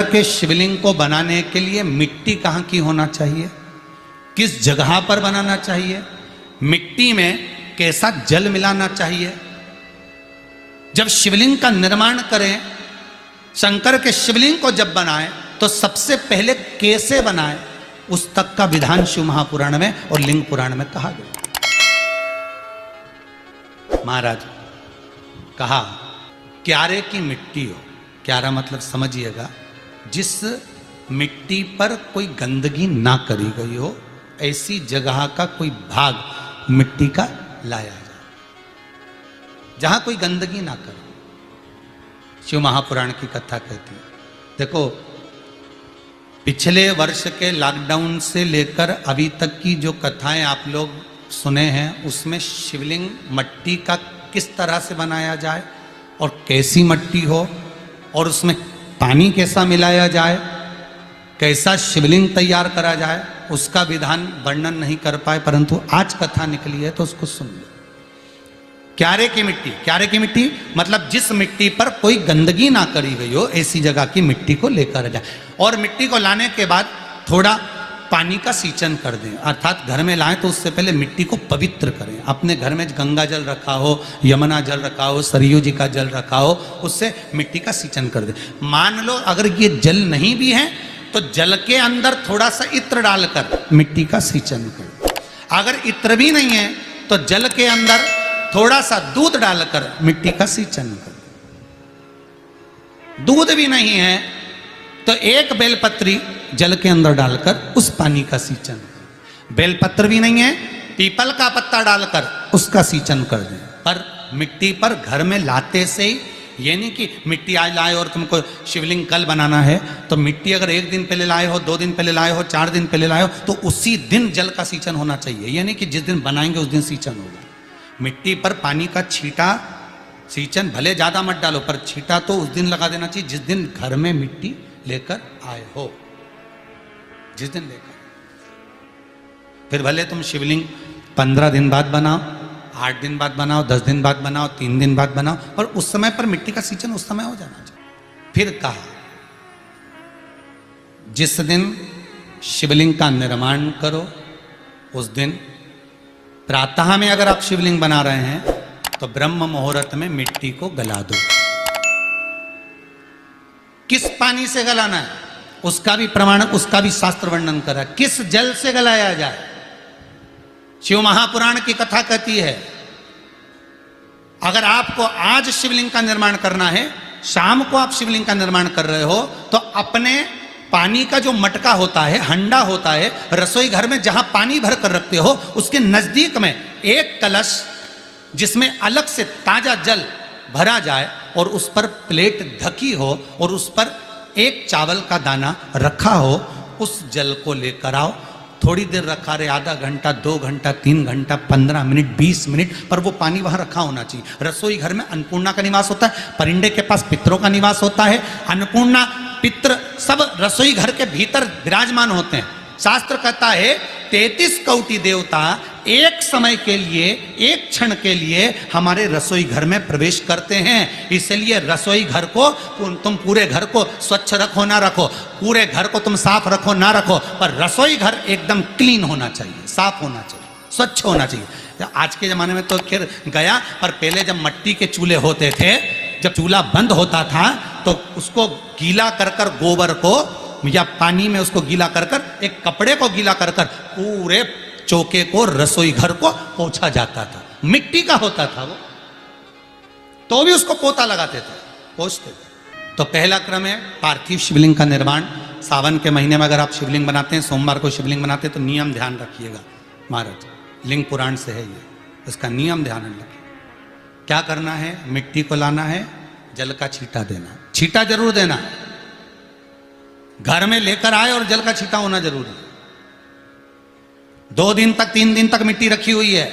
के शिवलिंग को बनाने के लिए मिट्टी कहाँ की होना चाहिए, किस जगह पर बनाना चाहिए, मिट्टी में कैसा जल मिलाना चाहिए। जब शिवलिंग का निर्माण करें, शंकर के शिवलिंग को जब बनाएं तो सबसे पहले कैसे बनाएं, उस तक का विधान शिव महापुराण में और लिंग पुराण में कहा गया। महाराज कहा क्यारे की मिट्टी हो, क्यारा मतलब समझिएगा जिस मिट्टी पर कोई गंदगी ना करी गई हो, ऐसी जगह का कोई भाग मिट्टी का लाया जाए जहां कोई गंदगी ना करे। शिव महापुराण की कथा कहती है। देखो पिछले वर्ष के लॉकडाउन से लेकर अभी तक की जो कथाएं आप लोग सुने हैं, उसमें शिवलिंग मट्टी का किस तरह से बनाया जाए और कैसी मट्टी हो और उसमें पानी कैसा मिलाया जाए, कैसा शिवलिंग तैयार करा जाए, उसका विधान वर्णन नहीं कर पाए, परंतु आज कथा निकली है तो उसको सुन लो। क्यारे की मिट्टी, क्यारे की मिट्टी मतलब जिस मिट्टी पर कोई गंदगी ना करी गई हो, ऐसी जगह की मिट्टी को लेकर जाए और मिट्टी को लाने के बाद थोड़ा पानी का सींचन कर दें, अर्थात घर में लाएं तो उससे पहले मिट्टी को पवित्र करें। अपने घर में गंगा जल रखा हो, यमुना जल रखा हो, सरयू जी का जल रखा हो, उससे मिट्टी का सींचन कर दें। मान लो अगर ये जल नहीं भी है तो जल के अंदर थोड़ा सा इत्र डालकर मिट्टी का सींचन कर। अगर इत्र भी नहीं है तो जल के अंदर थोड़ा सा दूध डालकर मिट्टी का सींचन कर। दूध भी नहीं है तो एक बेलपत्री जल के अंदर डालकर उस पानी का सींचन। बेलपत्र भी नहीं है, पीपल का पत्ता डालकर उसका सींचन कर दें। पर मिट्टी पर घर में लाते से ही, ये नहीं कि मिट्टी आज लाए और तुमको शिवलिंग कल बनाना है तो मिट्टी अगर एक दिन पहले लाए हो, 2 दिन पहले लाए हो, 4 दिन पहले लाए हो तो उसी दिन जल का सींचन होना चाहिए। ये नहीं कि जिस दिन बनाएंगे उस दिन सींचन होगा। मिट्टी पर पानी का छींटा, सींचन भले ज्यादा मत डालो पर छींटा तो उस दिन लगा देना चाहिए जिस दिन घर में मिट्टी लेकर आए हो, जिस दिन लेकर। फिर भले तुम शिवलिंग 15 दिन बाद बनाओ, 8 दिन बाद बनाओ, 10 दिन बाद बनाओ, 3 दिन बाद बनाओ, पर उस समय पर मिट्टी का सींचन उस समय हो जाना चाहिए। फिर कहा जिस दिन शिवलिंग का निर्माण करो उस दिन प्रातः में अगर आप शिवलिंग बना रहे हैं तो ब्रह्म मुहूर्त में मिट्टी को गला दो। किस पानी से गलाना है उसका भी प्रमाण, उसका भी शास्त्र वर्णन करा। किस जल से गलाया जाए, शिव महापुराण की कथा कहती है अगर आपको आज शिवलिंग का निर्माण करना है, शाम को आप शिवलिंग का निर्माण कर रहे हो तो अपने पानी का जो मटका होता है, हंडा होता है, रसोई घर में जहां पानी भर कर रखते हो उसके नजदीक में एक कलश जिसमें अलग से ताजा जल भरा जाए और उस पर प्लेट ढकी हो और उस पर एक चावल का दाना रखा हो, उस जल को लेकर आओ। थोड़ी देर रखा रहे, आधा घंटा, 2 घंटा, 3 घंटा, 15 मिनट, 20 मिनट, पर वो पानी वहां रखा होना चाहिए। रसोई घर में अन्नपूर्णा का निवास होता है, परिंदे के पास पितरों का निवास होता है। अन्नपूर्णा, पित्र सब रसोई घर के भीतर विराजमान होते हैं। शास्त्र कहता है 33 कोटि देवता एक समय के लिए, एक क्षण के लिए हमारे रसोई घर में प्रवेश करते हैं। इसलिए रसोई घर को तुम पूरे घर को स्वच्छ रखो ना रखो, पूरे घर को तुम साफ रखो ना रखो, पर रसोई घर एकदम क्लीन होना चाहिए, साफ होना चाहिए, स्वच्छ होना चाहिए। आज के जमाने में तो खैर गया, पर पहले जब मट्टी के चूल्हे होते थे, जब चूल्हा बंद होता था तो उसको गीला कर कर, गोबर को या पानी में उसको गीला कर कर, एक कपड़े को गीला कर कर पूरे चौके को, रसोई घर को पोंछा जाता था। मिट्टी का होता था वो, तो भी उसको पोता लगाते थे, पोंछते थे। तो पहला क्रम है पार्थिव शिवलिंग का निर्माण। सावन के महीने में अगर आप शिवलिंग बनाते हैं, सोमवार को शिवलिंग बनाते हैं, तो नियम ध्यान रखिएगा महाराज, लिंग पुराण से है ये, इसका नियम ध्यान रखिए। क्या करना है, मिट्टी को लाना है, जल का छींटा देना, छींटा जरूर देना, घर में लेकर आए और जल का छींटा होना जरूरी है। 2 दिन तक, 3 दिन तक मिट्टी रखी हुई है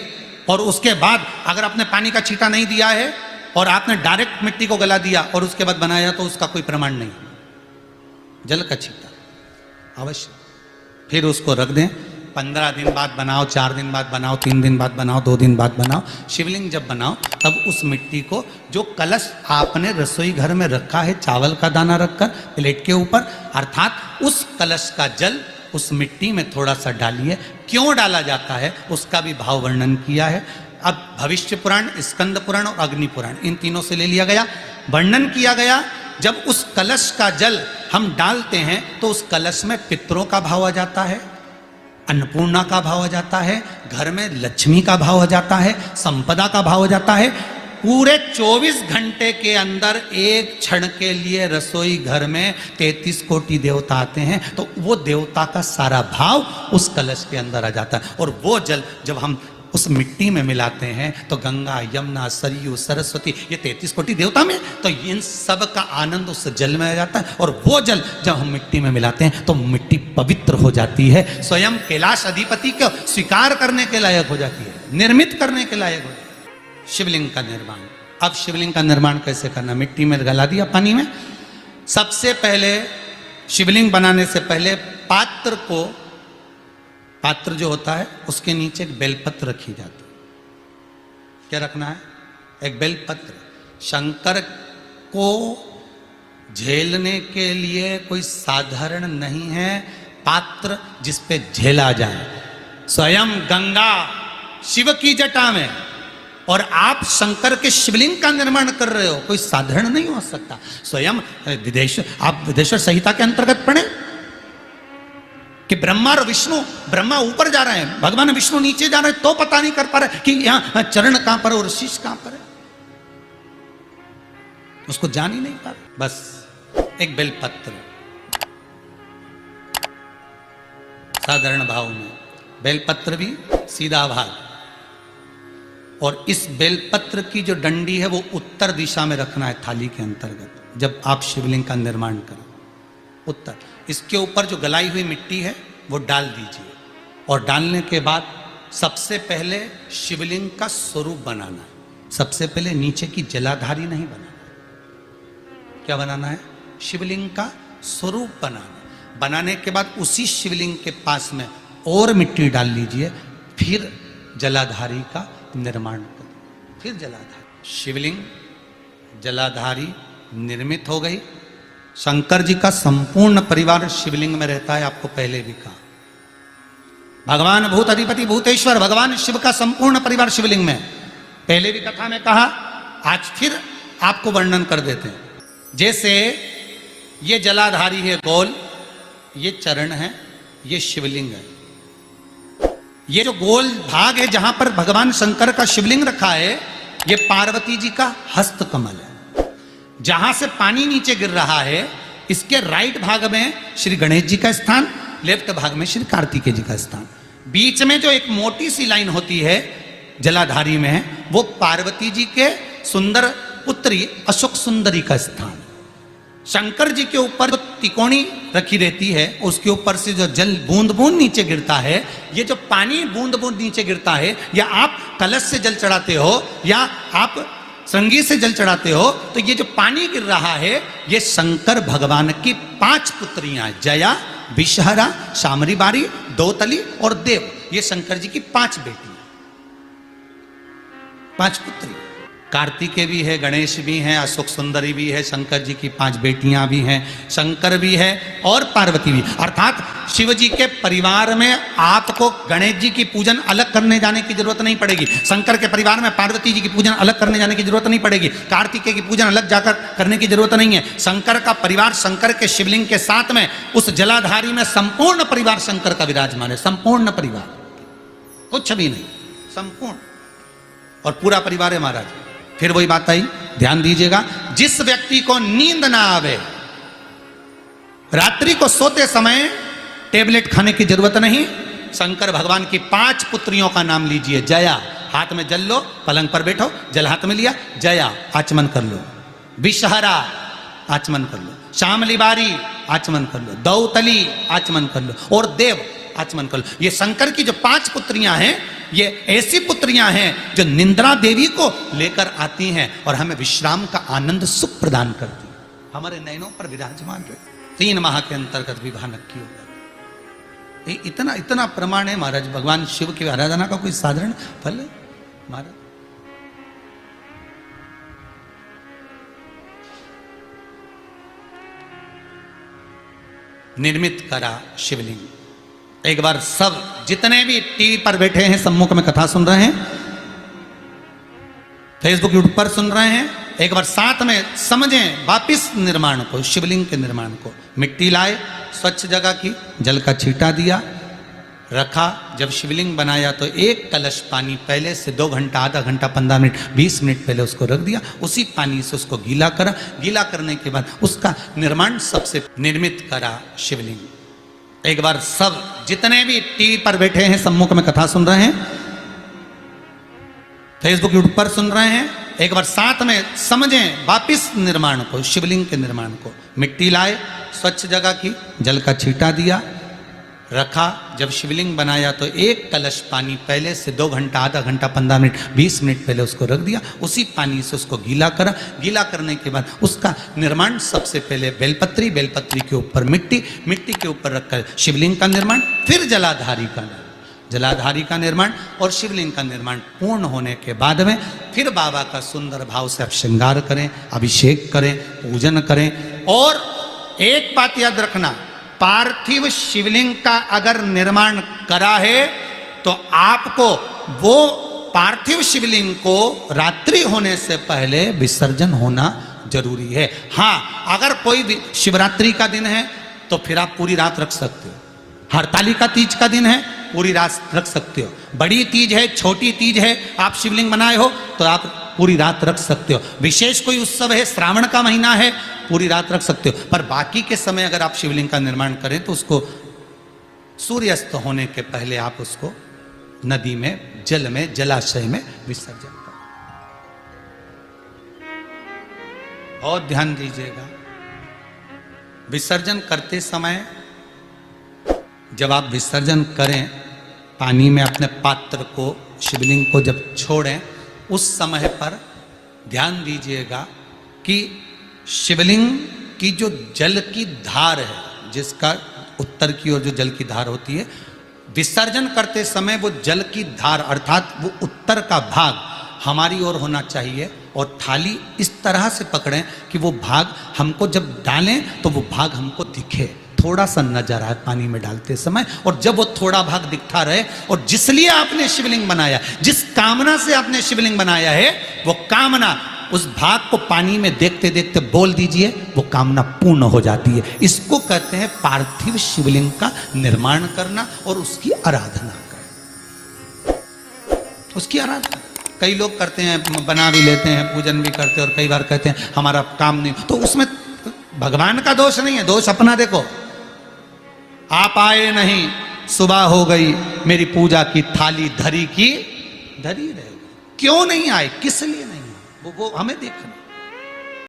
और उसके बाद अगर आपने पानी का छींटा नहीं दिया है और आपने डायरेक्ट मिट्टी को गला दिया और उसके बाद बनाया तो उसका कोई प्रमाण नहीं। जल का छींटा अवश्य। फिर उसको रख दें, 15 दिन बाद बनाओ, 4 दिन बाद बनाओ, 3 दिन बाद बनाओ, 2 दिन बाद बनाओ। शिवलिंग जब बनाओ तब उस मिट्टी को, जो कलश आपने रसोई घर में रखा है चावल का दाना रखकर प्लेट के ऊपर, अर्थात उस कलश का जल उस मिट्टी में थोड़ा सा डालिए। क्यों डाला जाता है उसका भी भाव वर्णन किया है। अब भविष्य पुराण, स्कंद पुराण और अग्नि पुराण, इन तीनों से ले लिया गया। वर्णन किया गया जब उस कलश का जल हम डालते हैं तो उस कलश में पितरों का भाव आ जाता है, अन्नपूर्णा का भाव आ जाता है, घर में लक्ष्मी का भाव आ जाता है, संपदा का भाव आ जाता है। पूरे 24 घंटे के अंदर एक क्षण के लिए रसोई घर में 33 कोटि देवता आते हैं, तो वो देवता का सारा भाव उस कलश के अंदर आ जाता है। और वो जल जब हम उस मिट्टी में मिलाते हैं तो गंगा, यमुना, सरयू, सरस्वती, ये 33 कोटि देवता में, तो इन सब का आनंद उस जल में आ जाता है। और वो जल जब हम मिट्टी में मिलाते हैं तो मिट्टी पवित्र हो जाती है, स्वयं कैलाश अधिपति को स्वीकार करने के लायक हो जाती है, निर्मित करने के लायक हो जाती है। शिवलिंग का निर्माण। अब शिवलिंग का निर्माण कैसे करना? मिट्टी में गला दिया पानी में। सबसे पहले शिवलिंग बनाने से पहले पात्र जो होता है उसके नीचे एक बेलपत्र रखी जाती है। क्या रखना है? एक बेलपत्र। शंकर को झेलने के लिए कोई साधारण नहीं है पात्र जिस पे झेला जाए। स्वयं गंगा शिव की जटा में और आप शंकर के शिवलिंग का निर्माण कर रहे हो, कोई साधारण नहीं हो सकता। स्वयं आप विदेश्वर संहिता के अंतर्गत पढ़े कि ब्रह्मा और विष्णु, ब्रह्मा ऊपर जा रहे हैं, भगवान विष्णु नीचे जा रहे हैं, तो पता नहीं कर पा रहे कि यहां चरण कहां पर और शीश कहां पर है, उसको जान ही नहीं पा रहे। बस एक बेलपत्र साधारण भाव में, बेलपत्र भी सीधा भाग, और इस बेलपत्र की जो डंडी है वो उत्तर दिशा में रखना है थाली के अंतर्गत जब आप शिवलिंग का निर्माण करें। उत्तर, इसके ऊपर जो गलाई हुई मिट्टी है वो डाल दीजिए, और डालने के बाद सबसे पहले शिवलिंग का स्वरूप बनाना है। सबसे पहले नीचे की जलाधारी नहीं बनाना, क्या बनाना है? शिवलिंग का स्वरूप बनाना। बनाने के बाद उसी शिवलिंग के पास में और मिट्टी डाल लीजिए, फिर जलाधारी का निर्माण करें। फिर जलाधारी, शिवलिंग जलाधारी निर्मित हो गई। शंकर जी का संपूर्ण परिवार शिवलिंग में रहता है, आपको पहले भी कहा। भगवान भूत अधिपति भूतेश्वर भगवान शिव का संपूर्ण परिवार शिवलिंग में, पहले भी कथा में कहा, आज फिर आपको वर्णन कर देते हैं। जैसे ये जलाधारी है गोल, ये चरण है, ये शिवलिंग है। ये जो गोल भाग है जहां पर भगवान शंकर का शिवलिंग रखा है, ये पार्वती जी का हस्त कमल है। जहां से पानी नीचे गिर रहा है, इसके राइट भाग में श्री गणेश जी का स्थान, लेफ्ट भाग में श्री कार्तिकेय जी का स्थान। बीच में जो एक मोटी सी लाइन होती है जलाधारी में, वो पार्वती जी के सुंदर पुत्री अशोक सुंदरी का स्थान। शंकर जी के ऊपर जो तिकोनी रखी रहती है, उसके ऊपर से जो जल बूंद बूंद नीचे गिरता है, ये जो पानी बूंद बूंद नीचे गिरता है, या आप कलश से जल चढ़ाते हो या आप संगीत से जल चढ़ाते हो, तो ये जो पानी गिर रहा है, ये शंकर भगवान की 5 पुत्रियां, जया, विषहरा, शामरी बारी, दोतली और देव, ये शंकर जी की 5 बेटियां, 5 पुत्री। कार्तिकेय भी है, गणेश भी हैं, अशोक सुंदरी भी है, शंकर जी की 5 बेटियां भी हैं, शंकर भी है और पार्वती भी। अर्थात शिव जी के परिवार में आपको गणेश जी की पूजन अलग करने जाने की जरूरत नहीं पड़ेगी, शंकर के परिवार में पार्वती जी की पूजन अलग करने जाने की जरूरत नहीं पड़ेगी, कार्तिकेय की पूजन अलग जाकर करने की जरूरत नहीं है। शंकर का परिवार शंकर के शिवलिंग के साथ में उस जलाधारी में संपूर्ण परिवार शंकर का विराजमान है, संपूर्ण परिवार, कुछ भी नहीं, संपूर्ण, और पूरा परिवार है महाराज। फिर वही बात आई, ध्यान दीजिएगा, जिस व्यक्ति को नींद ना आवे, रात्रि को सोते समय टेबलेट खाने की जरूरत नहीं, शंकर भगवान की 5 पुत्रियों का नाम लीजिए। जया, हाथ में जल लो, पलंग पर बैठो, जल हाथ में लिया, जया आचमन कर लो, विषहरा आचमन कर लो, शामली बारी आचमन कर लो, दौतली आचमन कर लो, और देव आचमन कर लो। ये शंकर की जो 5 पुत्रियां हैं, ये ऐसी पुत्रियां हैं जो निंद्रा देवी को लेकर आती हैं और हमें विश्राम का आनंद सुख प्रदान करती हैं, हमारे नयनों पर विराजमान रहे। 3 माह के अंतर्गत विवाह नक्की होगा। इतना इतना प्रमाण है महाराज। भगवान शिव की आराधना का कोई साधारण फल है महाराज। निर्मित करा शिवलिंग। एक बार सब जितने भी टीवी पर बैठे हैं, सम्मुख में कथा सुन रहे हैं, फेसबुक यूट्यूब पर सुन रहे हैं, एक बार साथ में समझें वापिस निर्माण को, शिवलिंग के निर्माण को। मिट्टी लाए, स्वच्छ जगह की, जल का छींटा दिया, रखा। जब शिवलिंग बनाया तो एक कलश पानी पहले से 2 घंटा, आधा घंटा, 15 मिनट, 20 मिनट पहले उसको रख दिया। उसी पानी से उसको गीला करा। गीला करने के बाद उसका निर्माण सबसे निर्मित करा शिवलिंग। एक बार सब जितने भी टीवी पर बैठे हैं, सम्मुख में कथा सुन रहे हैं, फेसबुक यूट्यूब पर सुन रहे हैं, एक बार साथ में समझें वापिस निर्माण को, शिवलिंग के निर्माण को। मिट्टी लाए, स्वच्छ जगह की, जल का छींटा दिया, रखा। जब शिवलिंग बनाया तो एक कलश पानी पहले से 2 घंटा, आधा घंटा, 15 मिनट, 20 मिनट पहले उसको रख दिया। उसी पानी से उसको गीला करा। गीला करने के बाद उसका निर्माण सबसे पहले बेलपत्री, बेलपत्री के ऊपर मिट्टी, मिट्टी के ऊपर रखकर शिवलिंग का निर्माण, फिर जलाधारी का निर्माण, जलाधारी का निर्माण और शिवलिंग का निर्माण पूर्ण होने के बाद में फिर बाबा का सुंदर भाव से आप श्रृंगार करें, अभिषेक करें, पूजन करें। और एक बात याद रखना, पार्थिव शिवलिंग का अगर निर्माण करा है तो आपको वो पार्थिव शिवलिंग को रात्रि होने से पहले विसर्जन होना जरूरी है। हाँ, अगर कोई भी शिवरात्रि का दिन है तो फिर आप पूरी रात रख सकते हो। हरतालिका तीज का दिन है, पूरी रात रख सकते हो। बड़ी तीज है, छोटी तीज है, आप शिवलिंग बनाए हो तो आप पूरी रात रख सकते हो। विशेष कोई उत्सव है, श्रावण का महीना है, पूरी रात रख सकते हो। पर बाकी के समय अगर आप शिवलिंग का निर्माण करें तो उसको सूर्यास्त होने के पहले आप उसको नदी में, जल में, जलाशय में विसर्जन करें। और ध्यान दीजिएगा, विसर्जन करते समय जब आप विसर्जन करें, पानी में अपने पात्र को, शिवलिंग को जब छोड़ें, उस समय पर ध्यान दीजिएगा कि शिवलिंग की जो जल की धार है, जिसका उत्तर की ओर जो जल की धार होती है, विसर्जन करते समय वो जल की धार अर्थात वो उत्तर का भाग हमारी ओर होना चाहिए। और थाली इस तरह से पकड़ें कि वो भाग हमको जब डालें तो वो भाग हमको दिखे, थोड़ा सा नजर आए पानी में डालते समय। और जब वो थोड़ा भाग दिखता रहे, और जिसलिए आपने शिवलिंग बनाया, जिस कामना से आपने शिवलिंग बनाया है, वो कामना उस भाग को पानी में देखते देखते बोल दीजिए, वो कामना पूर्ण हो जाती है। इसको कहते हैं पार्थिव शिवलिंग का निर्माण करना और उसकी आराधना करना। उसकी आराधना कई लोग करते हैं, बना भी लेते हैं, पूजन भी करते हैं, और कई बार कहते हैं हमारा काम नहीं, तो उसमें भगवान का दोष नहीं है, दोष अपना देखो। आप आए नहीं, सुबह हो गई, मेरी पूजा की थाली धरी की धरी रह गई। क्यों नहीं आए, किस लिए नहीं आए, वो हमें देखना।